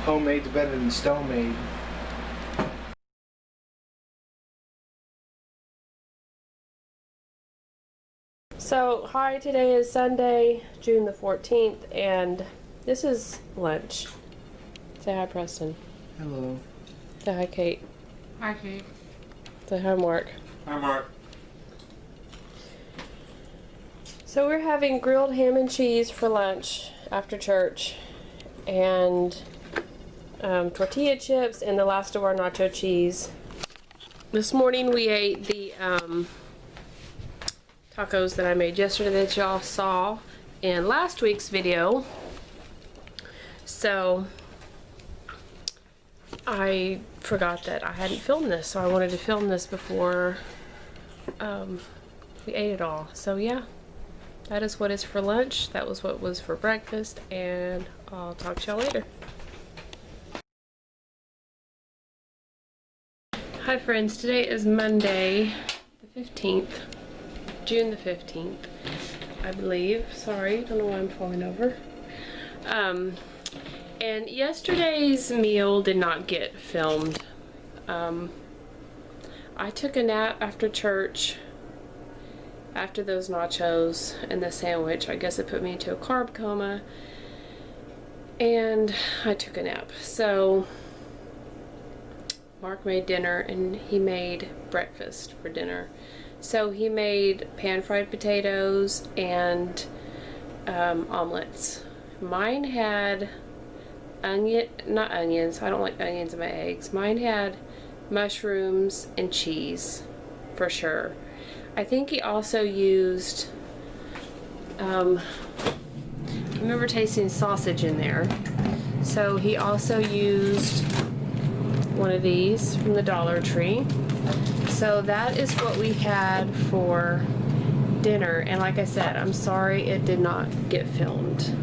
Homemade's better than stone made. So, hi, today is Sunday, June the 14th, and this is lunch. Say hi, Preston. Hello. Say hi, Kate. Hi, Kate. Say hi, Mark. Hi, Mark. So we're having grilled ham and cheese for lunch after church, and tortilla chips and the last of our nacho cheese. This morning we ate the tacos that I made yesterday that y'all saw in last week's video. So I forgot that I hadn't filmed this, so I wanted to film this before we ate it all. So yeah, that is what is for lunch. That was what was for breakfast, and I'll talk to y'all later. Hi friends, today is Monday the 15th, June the 15th, I believe. Sorry, don't know why I'm falling over. And yesterday's meal did not get filmed. I took a nap after church, after those nachos and the sandwich. I guess it put me into a carb coma, and I took a nap. So Mark made dinner, and he made breakfast for dinner. So he made pan-fried potatoes and omelets. Mine had not onions, I don't like onions in my eggs. Mine had mushrooms and cheese, for sure. I think he also used, I remember tasting sausage in there. So he also used one of these from the Dollar Tree. So that is what we had for dinner, and like I said, I'm sorry it did not get filmed.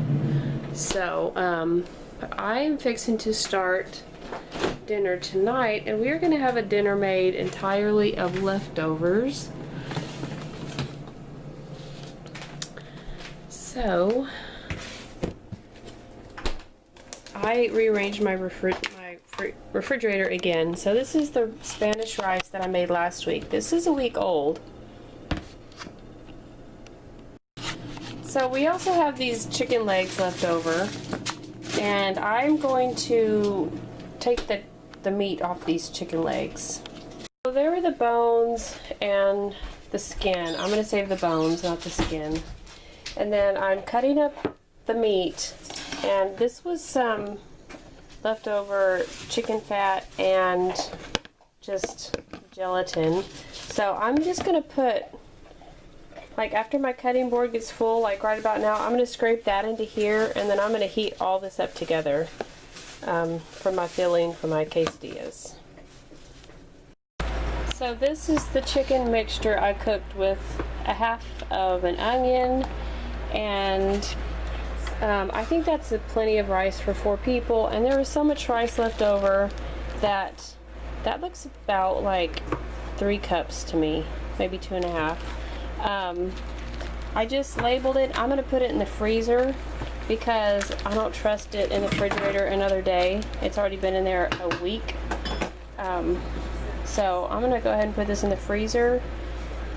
So but I am fixing to start dinner tonight, and we are going to have a dinner made entirely of leftovers. So I rearranged my refrigerator again. So this is the Spanish rice that I made last week. This is a week old. So we also have these chicken legs left over, and I'm going to take the meat off these chicken legs. So there are the bones and the skin. I'm going to save the bones, not the skin. And then I'm cutting up the meat, and this was some leftover chicken fat and just gelatin. So I'm just going to put, like, after my cutting board gets full, like right about now, I'm going to scrape that into here, and then I'm going to heat all this up together for my filling for my quesadillas. So this is the chicken mixture I cooked with a half of an onion, and I think that's plenty of rice for 4 people, and there was so much rice left over that looks about like 3 cups to me, maybe 2.5. I just labeled it. I'm going to put it in the freezer because I don't trust it in the refrigerator another day. It's already been in there a week. So I'm going to go ahead and put this in the freezer,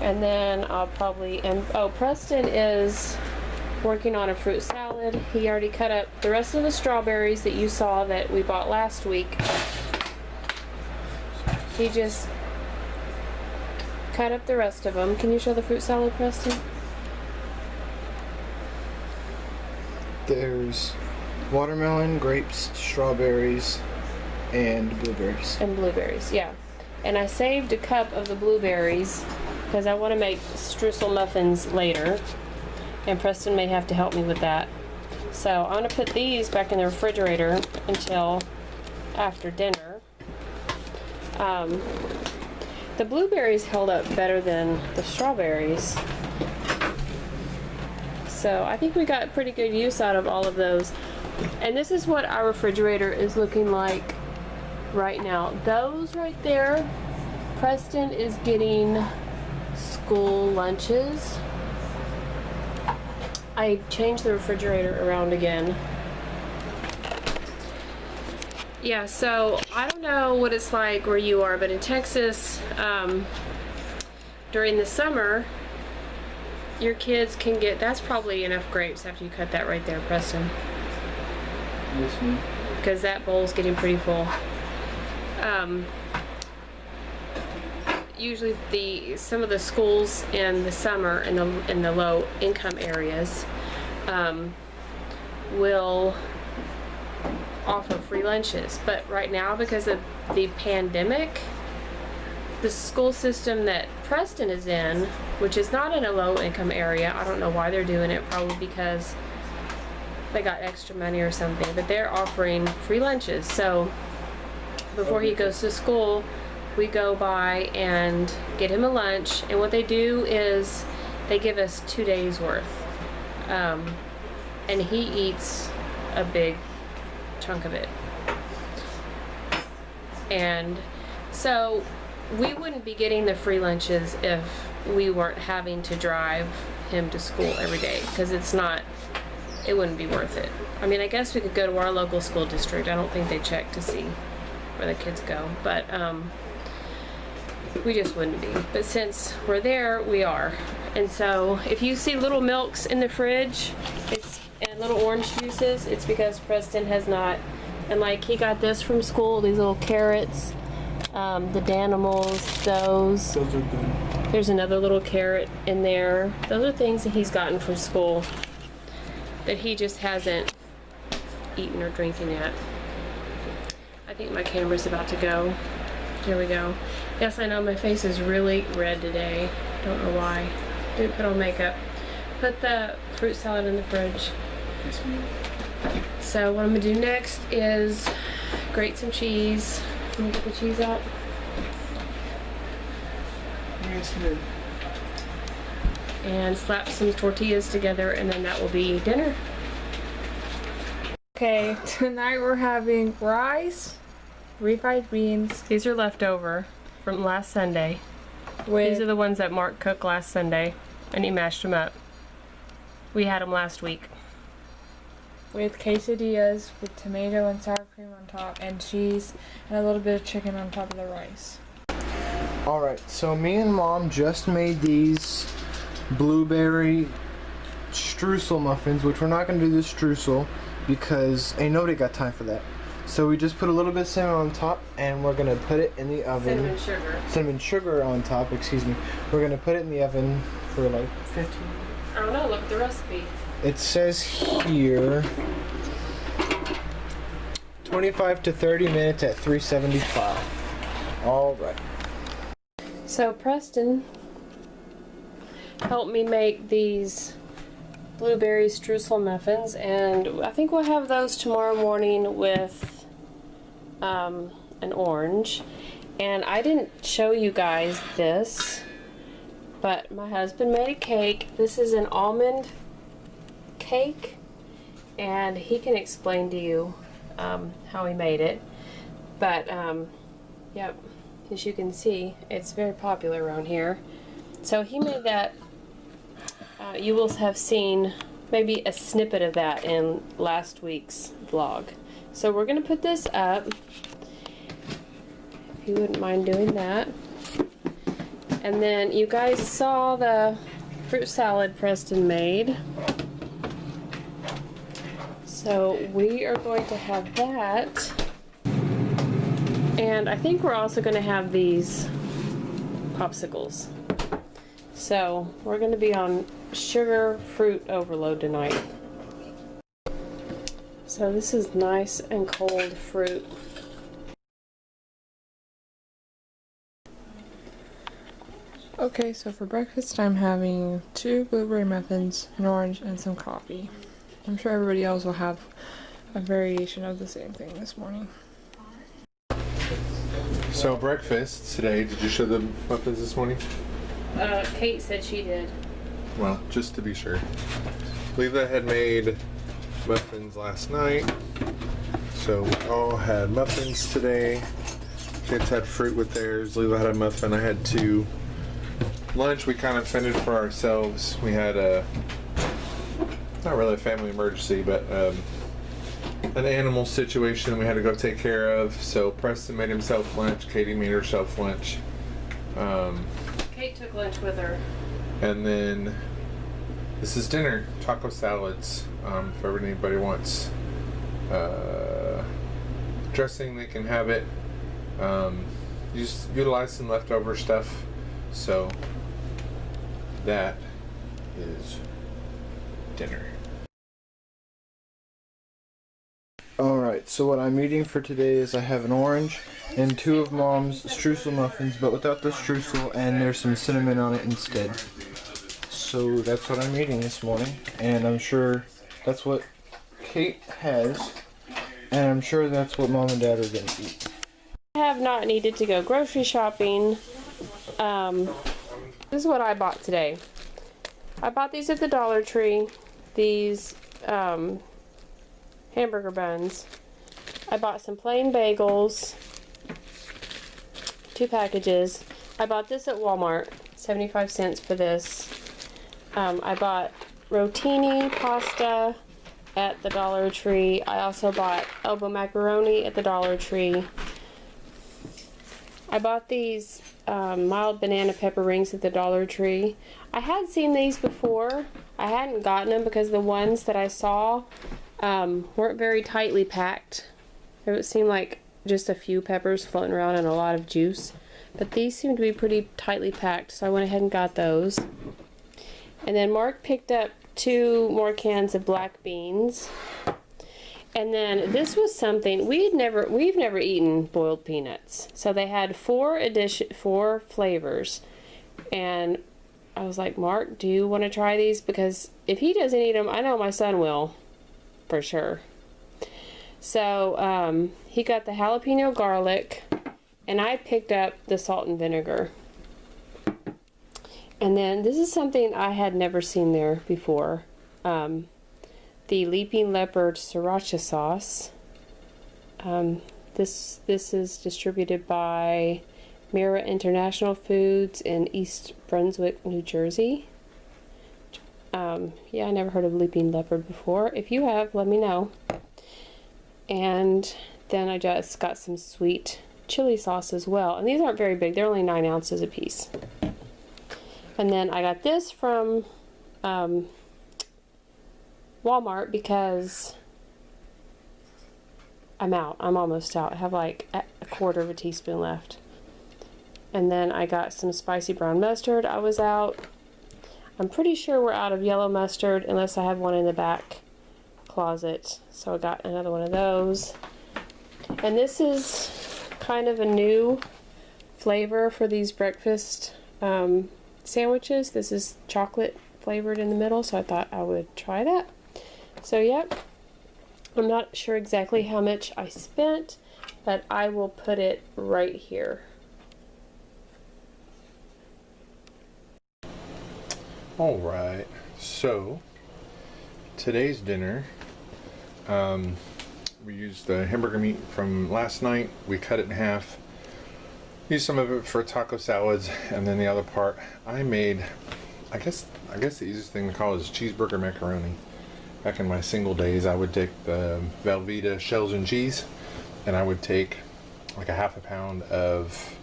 and then I'll probably, Preston is working on a fruit salad. He already cut up the rest of the strawberries that you saw that we bought last week. He just cut up the rest of them. Can you show the fruit salad, Preston? There's watermelon, grapes, strawberries, and blueberries. And blueberries, yeah. And I saved a cup of the blueberries because I want to make streusel muffins later, and Preston may have to help me with that. So I'm going to put these back in the refrigerator until after dinner. The blueberries held up better than the strawberries, so I think we got pretty good use out of all of those. And this is what our refrigerator is looking like right now. Those right there, Preston is getting school lunches. I changed the refrigerator around again. Yeah, so I don't know what it's like where you are, but in Texas, during the summer, your kids can get, that's probably enough grapes after you cut that right there, Preston. Yes, ma'am. Because that bowl's getting pretty full. Usually some of the schools in the summer in the low income areas will offer free lunches, but right now, because of the pandemic, the school system that Preston is in, which is not in a low income area, I don't know why they're doing it, probably because they got extra money or something, but they're offering free lunches. So before he goes to school, we go by and get him a lunch, and what they do is they give us 2 days worth, and he eats a big chunk of it. And so we wouldn't be getting the free lunches if we weren't having to drive him to school every day, because it wouldn't be worth it. I mean, I guess we could go to our local school district. I don't think they check to see where the kids go, but we just wouldn't be. But since we're there, we are. And so if you see little milks in the fridge, and little orange juices, it's because Preston has not, and like he got this from school, these little carrots, the Danimals, those Those are good. There's another little carrot in there. Those are things that he's gotten from school that he just hasn't eaten or drinking yet. I think my camera's about to go. Here we go. Yes, I know my face is really red today. Don't know why. Didn't put on makeup. Put the fruit salad in the fridge. Yes, ma'am. So what I'm gonna do next is grate some cheese. Let me get the cheese out. Yes, ma'am. And slap some tortillas together, and then that will be dinner. Okay, tonight we're having rice, refried beans These are leftover from last Sunday. with These are the ones that Mark cooked last Sunday, and he mashed them up. We had them last week. quesadillas with tomato and sour cream on top and cheese and a little bit of chicken on top of the rice. Alright, so me and Mom just made these blueberry streusel muffins, which we're not going to do the streusel because ain't nobody got time for that. So we just put a little bit of cinnamon on top, and we're going to put it in the oven. Cinnamon sugar on top, excuse me. We're going to put it in the oven for like 15 minutes. I don't know, look at the recipe. It says here 25 to 30 minutes at 375. Alright. So Preston helped me make these blueberry streusel muffins, and I think we'll have those tomorrow morning with an orange. And I didn't show you guys this, but my husband made a cake. This is an almond cake, and he can explain to you how he made it. But yep, as you can see, it's very popular around here. So he made that. You will have seen maybe a snippet of that in last week's vlog. So we're gonna put this up, if you wouldn't mind doing that. And then you guys saw the fruit salad Preston made. So we are going to have that. And I think we're also going to have these popsicles. So we're going to be on sugar fruit overload tonight. So this is nice and cold fruit. Okay, so for breakfast I'm having 2 blueberry muffins, an orange, and some coffee. I'm sure everybody else will have a variation of the same thing this morning. So breakfast today, did you show the muffins this morning? Kate said she did. Well, just to be sure. Leila had made muffins last night, so we all had muffins today. Kids had fruit with theirs. Leila had a muffin. I had 2. Lunch we kind of fended for ourselves. We had a, not really a family emergency, but an animal situation we had to go take care of. So Preston made himself lunch. Katie made herself lunch. Kate took lunch with her. And then this is dinner. Taco salads. If ever anybody wants dressing, they can have it. Just utilize some leftover stuff. So that is dinner. Alright, so what I'm eating for today is I have an orange and 2 of Mom's streusel muffins, but without the streusel, and there's some cinnamon on it instead. So that's what I'm eating this morning, and I'm sure that's what Kate has, and I'm sure that's what Mom and Dad are going to eat. I have not needed to go grocery shopping. This is what I bought today. I bought these at the Dollar Tree. These hamburger buns. I bought some plain bagels, 2 packages. I bought this at Walmart, 75 cents for this. I bought rotini pasta at the Dollar Tree. I also bought elbow macaroni at the Dollar Tree. I bought these mild banana pepper rings at the Dollar Tree. I had seen these before. I hadn't gotten them because the ones that I saw weren't very tightly packed. It seemed like just a few peppers floating around and a lot of juice. But these seem to be pretty tightly packed, so I went ahead and got those. And then Mark picked up 2 more cans of black beans. And then this was something we've never eaten boiled peanuts. So they had 4 flavors. And I was like, Mark, do you want to try these? Because if he doesn't eat them, I know my son will. For sure. So he got the jalapeno garlic, and I picked up the salt and vinegar. And then this is something I had never seen there before. The Leaping Leopard sriracha sauce. This is distributed by Mira International Foods in East Brunswick, New Jersey. Yeah, I never heard of Leaping Leopard before. If you have, let me know. And then I just got some sweet chili sauce as well. And these aren't very big. They're only 9 ounces a piece. And then I got this from Walmart because I'm out. I'm almost out. I have like a 1/4 of a teaspoon left. And then I got some spicy brown mustard. I was out. I'm pretty sure we're out of yellow mustard unless I have one in the back closet. So I got another one of those. And this is kind of a new flavor for these breakfast sandwiches. This is chocolate flavored in the middle, so I thought I would try that. So yep, I'm not sure exactly how much I spent, but I will put it right here. Alright, so today's dinner, we used the hamburger meat from last night. We cut it in half, used some of it for taco salads, and then the other part I made, I guess the easiest thing to call is cheeseburger macaroni. Back in my single days, I would take the Velveeta shells and cheese, and I would take like a 1/2 pound of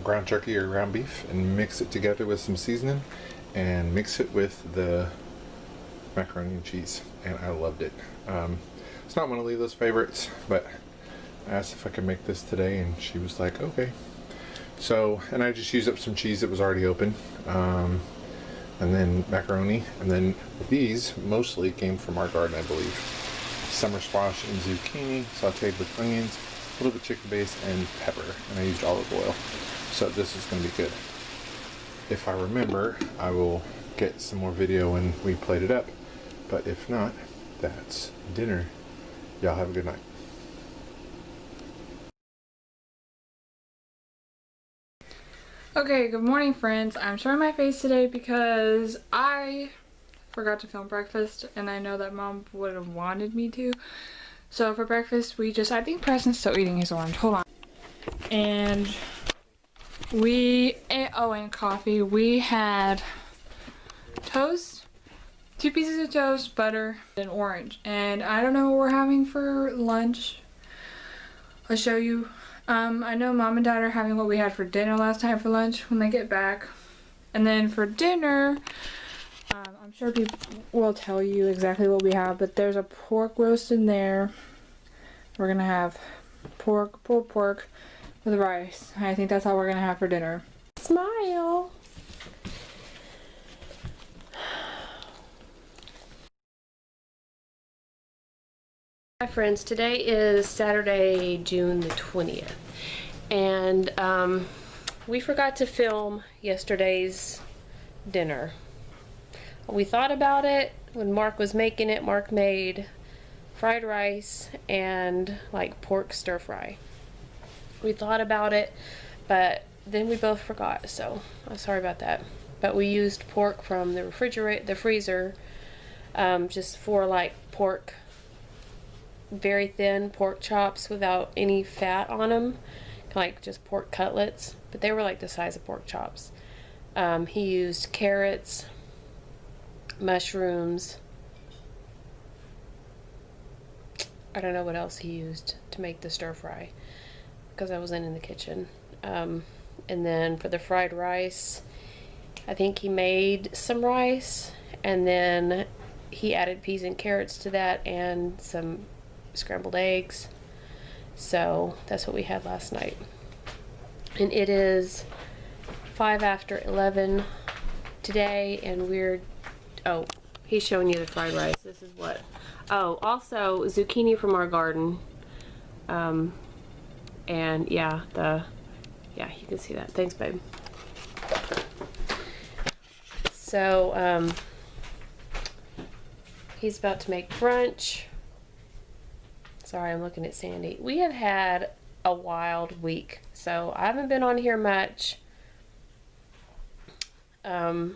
ground turkey or ground beef and mix it together with some seasoning and mix it with the macaroni and cheese, and I loved it. It's not one of Leila's favorites, but I asked if I could make this today, and she was like, okay. So, and I just used up some cheese that was already open, and then macaroni, and then these mostly came from our garden, I believe. Summer squash and zucchini sauteed with onions, a little bit chicken base, and pepper, and I used olive oil. So this is going to be good. If I remember, I will get some more video when we plate it up, but if not, that's dinner. Y'all have a good night. Okay, good morning friends. I'm showing my face today because I forgot to film breakfast, and I know that Mom would have wanted me to. So for breakfast, I think Preston's still eating his orange. Hold on. And we ate, and coffee. We had toast, 2 pieces of toast, butter, and orange. And I don't know what we're having for lunch. I'll show you. I know Mom and Dad are having what we had for dinner last time for lunch when they get back. And then for dinner, I'm sure people will tell you exactly what we have, but there's a pork roast in there. We're gonna have pulled pork with rice. I think that's all we're gonna have for dinner. Smile. Hi friends, today is Saturday, June the 20th, and we forgot to film yesterday's dinner. We thought about it when Mark was making it. Mark made fried rice and like pork stir fry. We thought about it, but then we both forgot, so I'm sorry about that. But we used pork from the freezer, just for like pork, very thin pork chops without any fat on them, like just pork cutlets, but they were like the size of pork chops. He used carrots, mushrooms, I don't know what else he used to make the stir fry because I wasn't in the kitchen. And then for the fried rice, I think he made some rice and then he added peas and carrots to that and some scrambled eggs. So that's what we had last night. And it is 5 after 11 today, and oh, he's showing you the fried rice. This is what, oh, also zucchini from our garden. And yeah, you can see that. Thanks, babe. So, he's about to make brunch. Sorry, I'm looking at Sandy. We have had a wild week, so I haven't been on here much. Had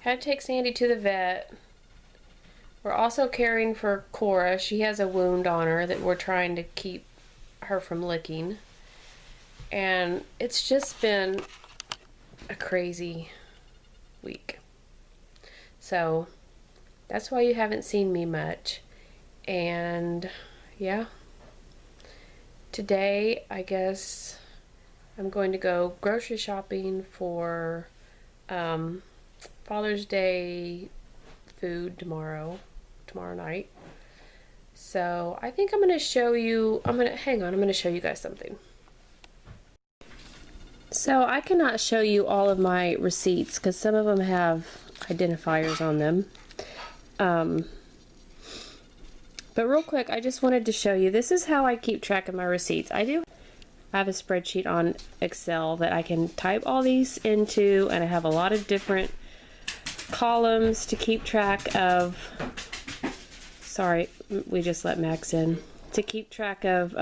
to take Sandy to the vet. We're also caring for Cora. She has a wound on her that we're trying to keep her from licking. And it's just been a crazy week. So that's why you haven't seen me much. And yeah, today I guess I'm going to go grocery shopping for Father's Day food tomorrow night. So I think I'm going to show you, I'm going to show you guys something. So I cannot show you all of my receipts because some of them have identifiers on them. But real quick, I just wanted to show you, this is how I keep track of my receipts. I have a spreadsheet on Excel that I can type all these into, and I have a lot of different columns to keep track of. Sorry, we just let Max in. To keep track of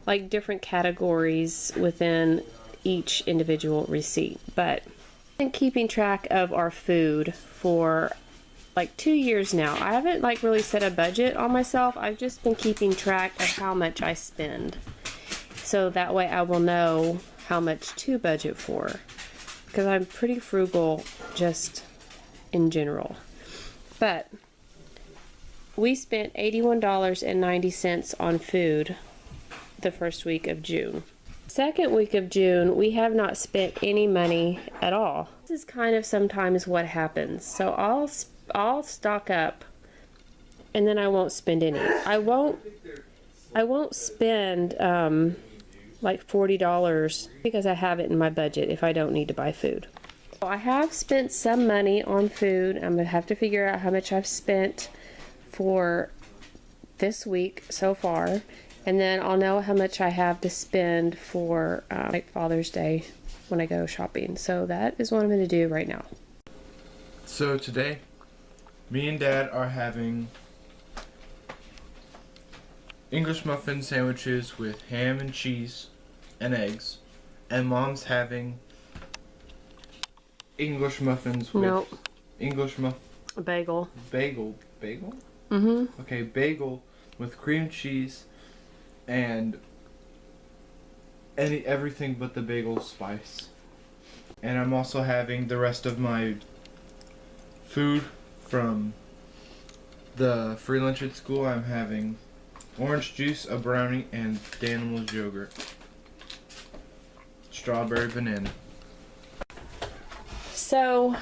like different categories within each individual receipt. But I've been keeping track of our food for like 2 years now. I haven't like really set a budget on myself. I've just been keeping track of how much I spend. So that way I will know how much to budget for. Because I'm pretty frugal just in general. But we spent $81.90 on food the first week of June. Second week of June, we have not spent any money at all. This is kind of sometimes what happens. So I'll stock up and then I won't spend any. I won't spend like $40 because I have it in my budget if I don't need to buy food. So I have spent some money on food. I'm gonna have to figure out how much I've spent for this week so far, and then I'll know how much I have to spend for like Father's Day when I go shopping. So that is what I'm gonna do right now. So today, me and Dad are having English muffin sandwiches with ham and cheese and eggs, and Mom's having English muffins with A bagel. Bagel? Mm-hmm. Okay, bagel with cream cheese and everything but the bagel spice. And I'm also having the rest of my food from the free lunch at school. I'm having orange juice, a brownie, and Danimals yogurt. Strawberry banana. So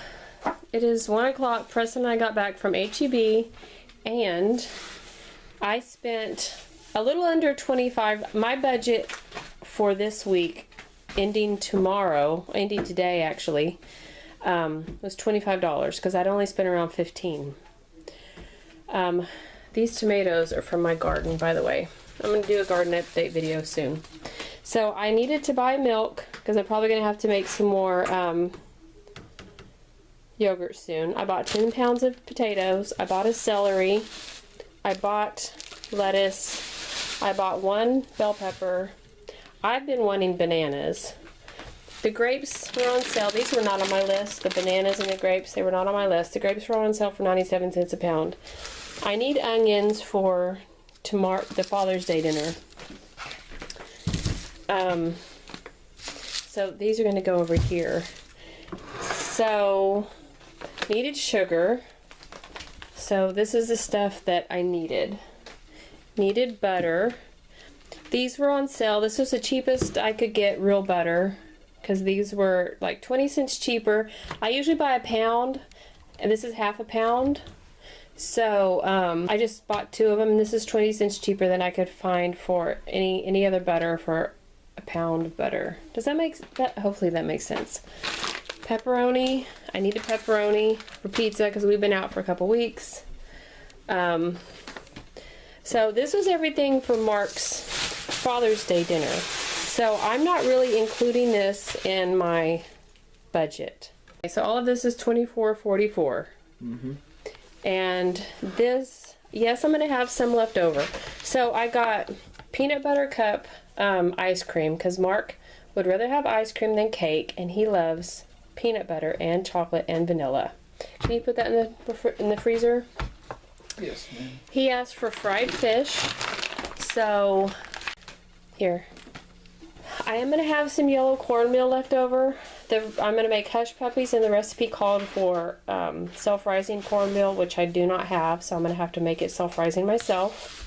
it is 1 o'clock. Preston and I got back from HEB, and I spent a little under 25. My budget for this week, ending today actually, was $25 because I'd only spent around $15. These tomatoes are from my garden, by the way. I'm going to do a garden update video soon. So I needed to buy milk because I'm probably going to have to make some more yogurt soon. I bought 10 pounds of potatoes. I bought a celery. I bought lettuce. I bought 1 bell pepper. I've been wanting bananas. The grapes were on sale. These were not on my list. The bananas and the grapes, they were not on my list. The grapes were on sale for 97 cents a pound. I need onions for tomorrow, the Father's Day dinner. So these are going to go over here. So, needed sugar. So this is the stuff that I needed. Needed butter. These were on sale. This was the cheapest I could get real butter, because these were like 20 cents cheaper. I usually buy a pound, and this is half a pound. So I just bought 2 of them, and this is 20 cents cheaper than I could find for any other butter for a pound of butter. Does that make that? Hopefully that makes sense. Pepperoni. I needed pepperoni for pizza because we've been out for a couple weeks. So this was everything for Mark's Father's Day dinner. So I'm not really including this in my budget. So all of this is $24.44. And this, yes, I'm going to have some left over. So I got peanut butter cup ice cream because Mark would rather have ice cream than cake, and he loves peanut butter and chocolate and vanilla. Can you put that in the freezer? Yes, ma'am. He asked for fried fish. So here, I am going to have some yellow cornmeal left over. I'm going to make hush puppies, and the recipe called for self-rising cornmeal, which I do not have, so I'm going to have to make it self-rising myself.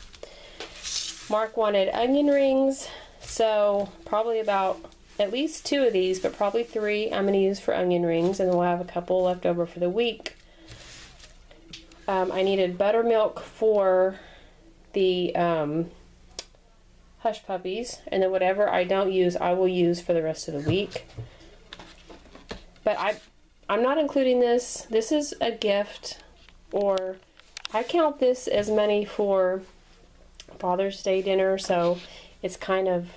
Mark wanted onion rings, so probably about at least 2 of these, but probably 3 I'm going to use for onion rings, and then we'll have a couple left over for the week. I needed buttermilk for the hush puppies, and then whatever I don't use, I will use for the rest of the week. But I'm not including this. This is a gift, or I count this as money for Father's Day dinner, so it's kind of,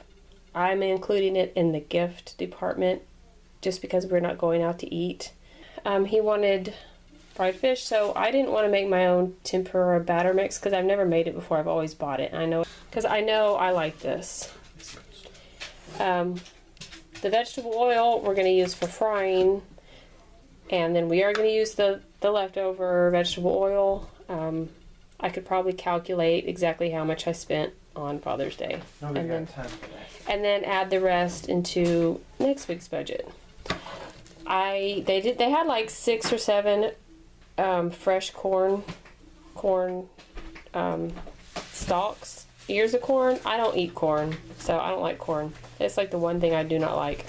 I'm including it in the gift department just because we're not going out to eat. He wanted fried fish, so I didn't want to make my own tempura batter mix because I've never made it before. I've always bought it. I know because I know I like this. The vegetable oil we're going to use for frying, and then we are going to use the leftover vegetable oil. I could probably calculate exactly how much I spent on Father's Day, No, we got time for that. and then add the rest into next week's budget. They had like 6 or 7 fresh corn stalks, ears of corn. I don't eat corn, so I don't like corn. It's like the one thing I do not like.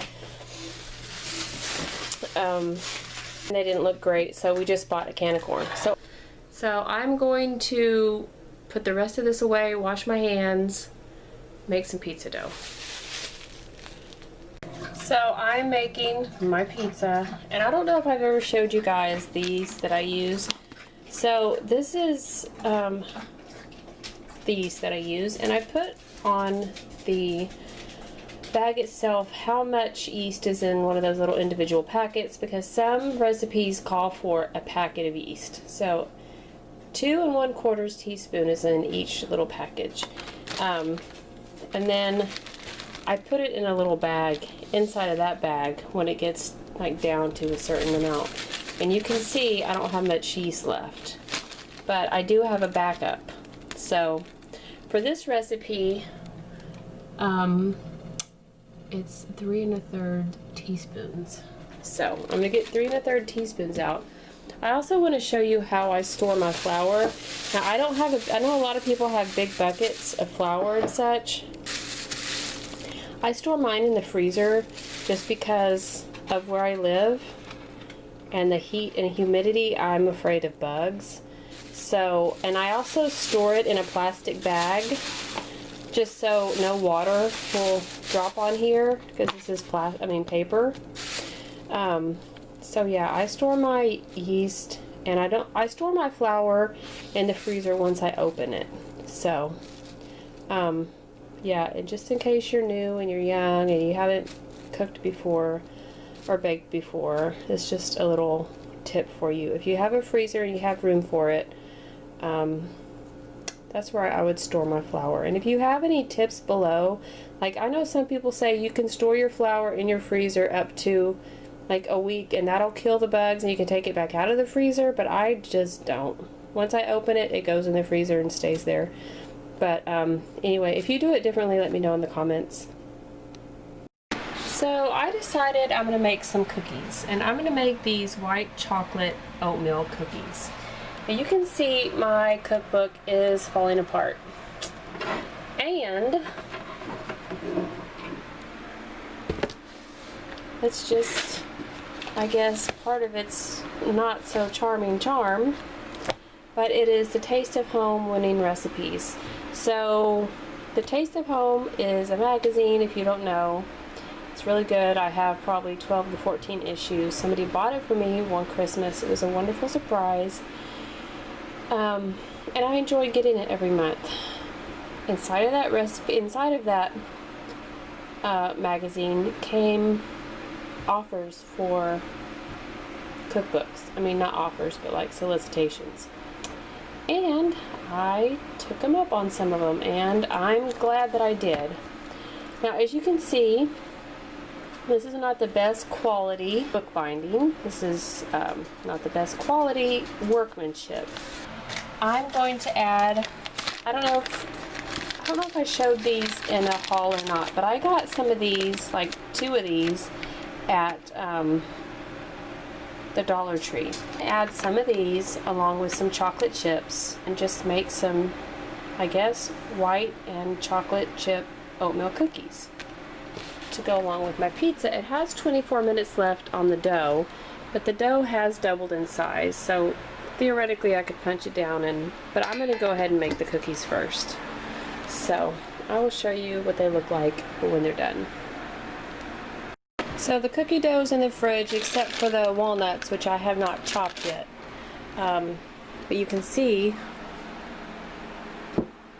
They didn't look great, so we just bought a can of corn. So I'm going to put the rest of this away, wash my hands, make some pizza dough. So I'm making my pizza, and I don't know if I've ever showed you guys these that I use. So this is the yeast that I use, and I put on the bag itself how much yeast is in one of those little individual packets, because some recipes call for a packet of yeast. So 2 1/4 teaspoon is in each little package. And then I put it in a little bag. Inside of that bag, when it gets like down to a certain amount, and you can see I don't have much yeast left, but I do have a backup. So for this recipe, it's 3 1/3 teaspoons. So I'm gonna get 3 1/3 teaspoons out. I also want to show you how I store my flour. Now I don't have I know a lot of people have big buckets of flour and such. I store mine in the freezer just because of where I live and the heat and humidity. I'm afraid of bugs. So, and I also store it in a plastic bag just so no water will drop on here because this is paper. So yeah, I store my yeast and I store my flour in the freezer once I open it. So, yeah, and just in case you're new and you're young and you haven't cooked before or baked before, it's just a little tip for you. If you have a freezer and you have room for it, that's where I would store my flour. And if you have any tips below, like I know some people say you can store your flour in your freezer up to like a week and that'll kill the bugs and you can take it back out of the freezer, but I just don't. Once I open it, it goes in the freezer and stays there. But anyway, if you do it differently, let me know in the comments. So I decided I'm going to make some cookies, and I'm going to make these white chocolate oatmeal cookies. And you can see my cookbook is falling apart. And it's just, I guess, part of it's not so charming charm, but it is the Taste of Home winning recipes. So the Taste of Home is a magazine, if you don't know. It's really good. I have probably 12 to 14 issues. Somebody bought it for me one Christmas. It was a wonderful surprise. And I enjoy getting it every month. Inside of that recipe, inside of that magazine came offers for cookbooks. I mean, not offers, but like solicitations. And I took them up on some of them, and I'm glad that I did. Now, as you can see, this is not the best quality bookbinding. This is not the best quality workmanship. I'm going to add, I don't know if I showed these in a haul or not, but I got some of these, like 2 of these at the Dollar Tree. Add some of these along with some chocolate chips and just make some, I guess, white and chocolate chip oatmeal cookies to go along with my pizza. It has 24 minutes left on the dough, but the dough has doubled in size, so theoretically I could punch it down, but I'm going to go ahead and make the cookies first. So I will show you what they look like when they're done. So the cookie dough's in the fridge except for the walnuts, which I have not chopped yet. But you can see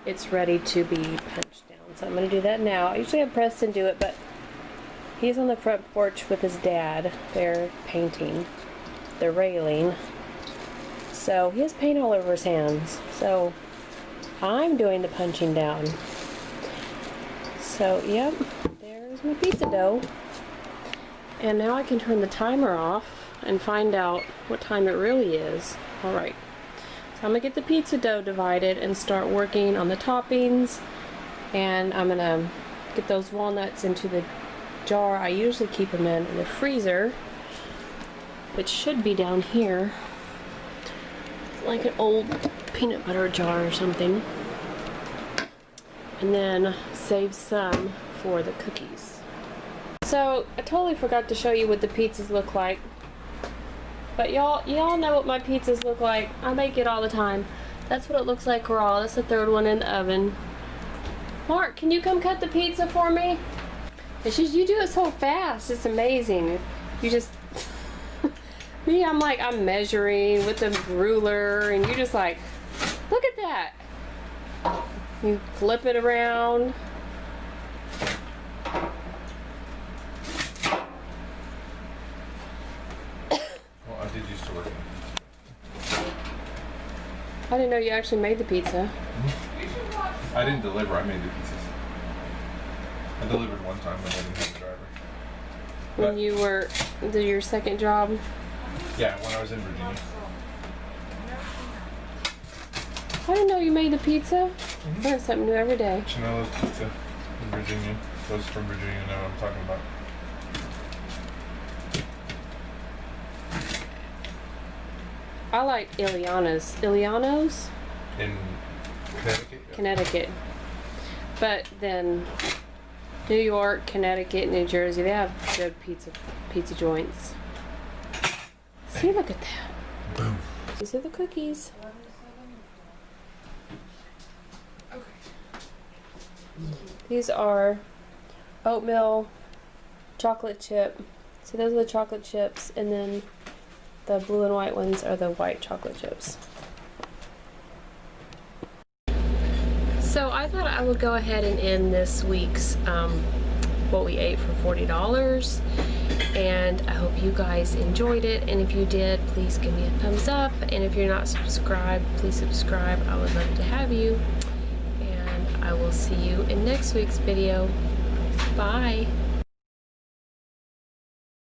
it's ready to be punched down. So I'm going to do that now. I usually have Preston do it, but he's on the front porch with his dad. They're painting the railing. So he has paint all over his hands. So I'm doing the punching down. So, yep, there's my pizza dough. And now I can turn the timer off and find out what time it really is. Alright, so I'm going to get the pizza dough divided and start working on the toppings. And I'm going to get those walnuts into the jar I usually keep them in the freezer, which should be down here. It's like an old peanut butter jar or something. And then save some for the cookies. So I totally forgot to show you what the pizzas look like, but y'all know what my pizzas look like. I make it all the time. That's what it looks like raw. That's the 3rd one in the oven. Mark, can you come cut the pizza for me? It's just, you do it so fast. It's amazing. You just me, I'm measuring with the ruler, and you're just like, look at that. You flip it around. I did used to work. I didn't know you actually made the pizza. I didn't deliver, I made the pizzas. I delivered one time when I didn't have a driver. When you were, your second job? Yeah, when I was in Virginia. I didn't know you made the pizza. Learn something new every day. Chanello's Pizza in Virginia. Those from Virginia know what I'm talking about. I like Ileana's. Ileana's? In Connecticut? Yeah. Connecticut. But then New York, Connecticut, New Jersey, they have good pizza joints. See, look at that. Boom. These are the cookies. Okay. These are oatmeal, chocolate chip. See, those are the chocolate chips, and then the blue and white ones are the white chocolate chips. So I thought I would go ahead and end this week's what we ate for $40, and I hope you guys enjoyed it, and if you did, please give me a thumbs up, and if you're not subscribed, please subscribe. I would love to have you, and I will see you in next week's video. Bye.